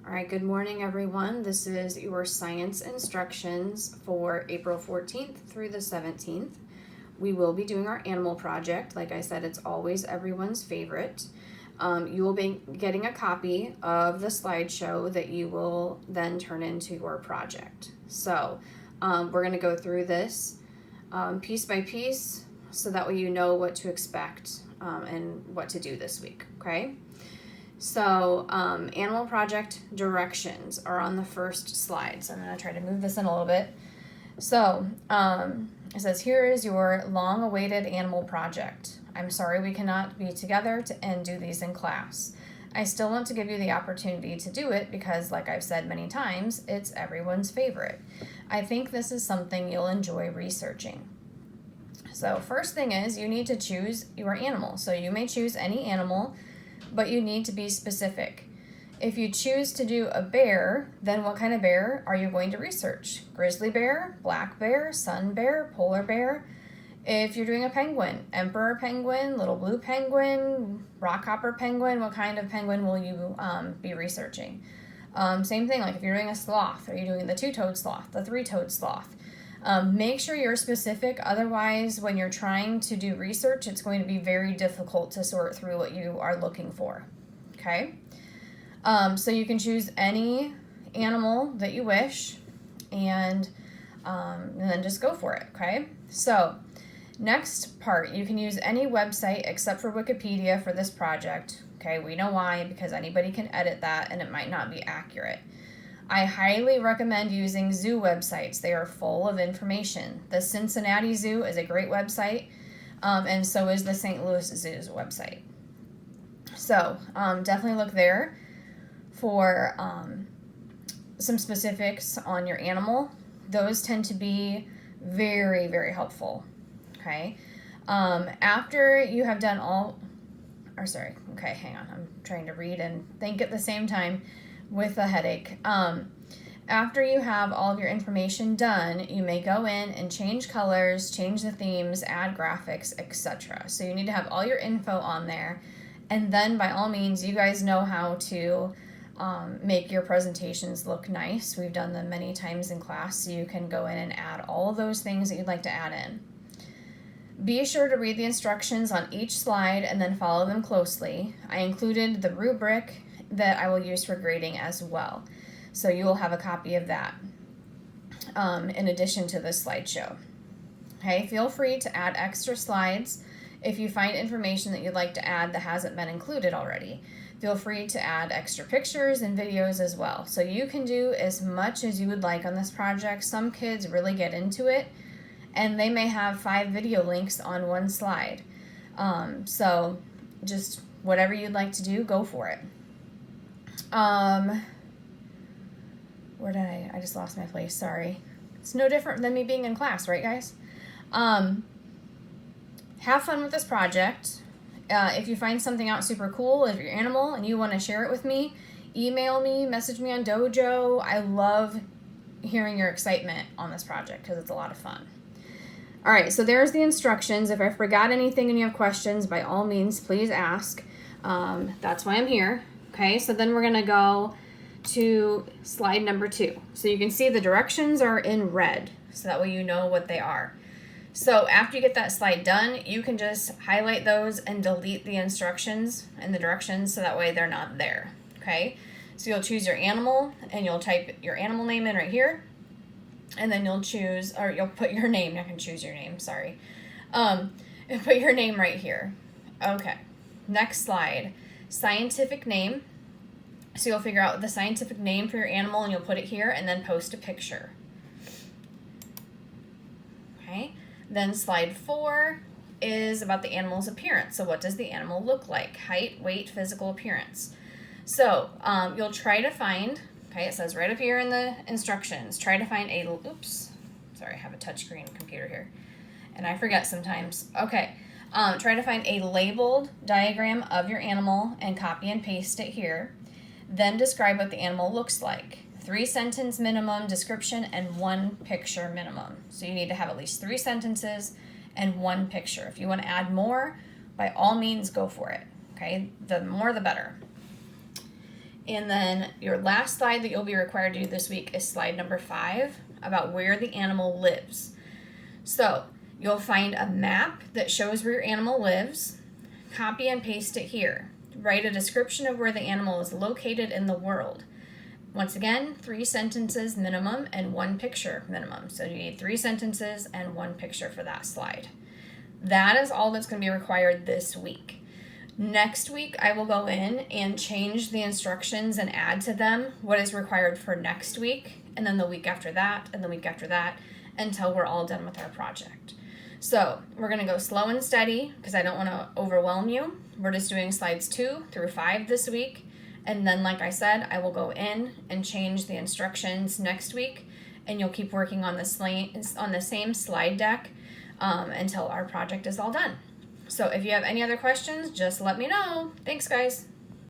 All right, good morning, everyone. This is your science instructions for April 14th through the 17th. We will be doing our animal project. Like I said, it's always everyone's favorite. You will be getting a copy of the slideshow that you will then turn into your project. So we're going to go through this piece by piece so that way you know what to expect and what to do this week, okay? So, animal project directions are on the first slide. So I'm going to try to move this in a little bit. So, it says, here is your long-awaited animal project. I'm sorry we cannot be together and do these in class. I still want to give you the opportunity to do it because, like I've said many times, it's everyone's favorite. I think this is something you'll enjoy researching. So, first thing is you need to choose your animal. So you may choose any animal, but you need to be specific. If you choose to do a bear, then what kind of bear are you going to research? Grizzly bear, black bear, sun bear, polar bear. If you're doing a penguin, emperor penguin, little blue penguin, rockhopper penguin, what kind of penguin will you be researching? Same thing, like if you're doing a sloth, are you doing the two-toed sloth, the three-toed sloth? Make sure you're specific, otherwise when you're trying to do research, it's going to be very difficult to sort through what you are looking for, okay? So you can choose any animal that you wish, and then just go for it, okay? So, next part, you can use any website except for Wikipedia for this project, okay? We know why, because anybody can edit that and it might not be accurate. I highly recommend using zoo websites. They are full of information. The Cincinnati Zoo is a great website, and so is the St. Louis Zoo's website. So definitely look there for some specifics on your animal. Those tend to be very, very helpful, okay? After you have done hang on. I'm trying to read and think at the same time with a headache. After you have all of your information done, you may go in and change colors, change the themes, add graphics, etc. So you need to have all your info on there, and then by all means, you guys know how to make your presentations look nice. We've done them many times in class, so you can go in and add all of those things that you'd like to add in. Be sure to read the instructions on each slide and then follow them closely. I included the rubric that I will use for grading as well. So you will have a copy of that in addition to this slideshow. Okay, feel free to add extra slides if you find information that you'd like to add that hasn't been included already. Feel free to add extra pictures and videos as well. So you can do as much as you would like on this project. Some kids really get into it and they may have 5 video links on one slide. So just whatever you'd like to do, go for it. I just lost my place, sorry. It's no different than me being in class, right guys? Have fun with this project. If you find something out super cool of your animal and you want to share it with me, email me, message me on Dojo. I love hearing your excitement on this project because it's a lot of fun. All right, so there's the instructions. If I forgot anything and you have questions, by all means, please ask. That's why I'm here. Okay, so then we're going to go to slide number 2. So you can see the directions are in red, so that way you know what they are. So after you get that slide done, you can just highlight those and delete the instructions and the directions so that way they're not there. Okay, so you'll choose your animal and you'll type your animal name in right here. And then you'll put your name, not gonna choose your name, sorry. And put your name right here. Okay, next slide, scientific name. So you'll figure out the scientific name for your animal and you'll put it here and then post a picture. Okay, then slide 4 is about the animal's appearance. So what does the animal look like? Height, weight, physical appearance. So you'll try to find, okay, it says right up here in the instructions, try to find I have a touchscreen computer here, and I forget sometimes. Okay, try to find a labeled diagram of your animal and copy and paste it here. Then describe what the animal looks like. 3-sentence minimum description and 1 picture minimum. So you need to have at least 3 sentences and 1 picture. If you want to add more, by all means, go for it. Okay, the more the better. And then your last slide that you'll be required to do this week is slide number 5 about where the animal lives. So you'll find a map that shows where your animal lives, copy and paste it here. Write a description of where the animal is located in the world. Once again, 3 sentences minimum and 1 picture minimum. So you need 3 sentences and 1 picture for that slide. That is all that's going to be required this week. Next week, I will go in and change the instructions and add to them what is required for next week, and then the week after that, and the week after that, until we're all done with our project. So we're going to go slow and steady because I don't want to overwhelm you. We're just doing slides 2 through 5 this week. And then, like I said, I will go in and change the instructions next week, and you'll keep working on the same slide deck until our project is all done. So if you have any other questions, just let me know. Thanks, guys.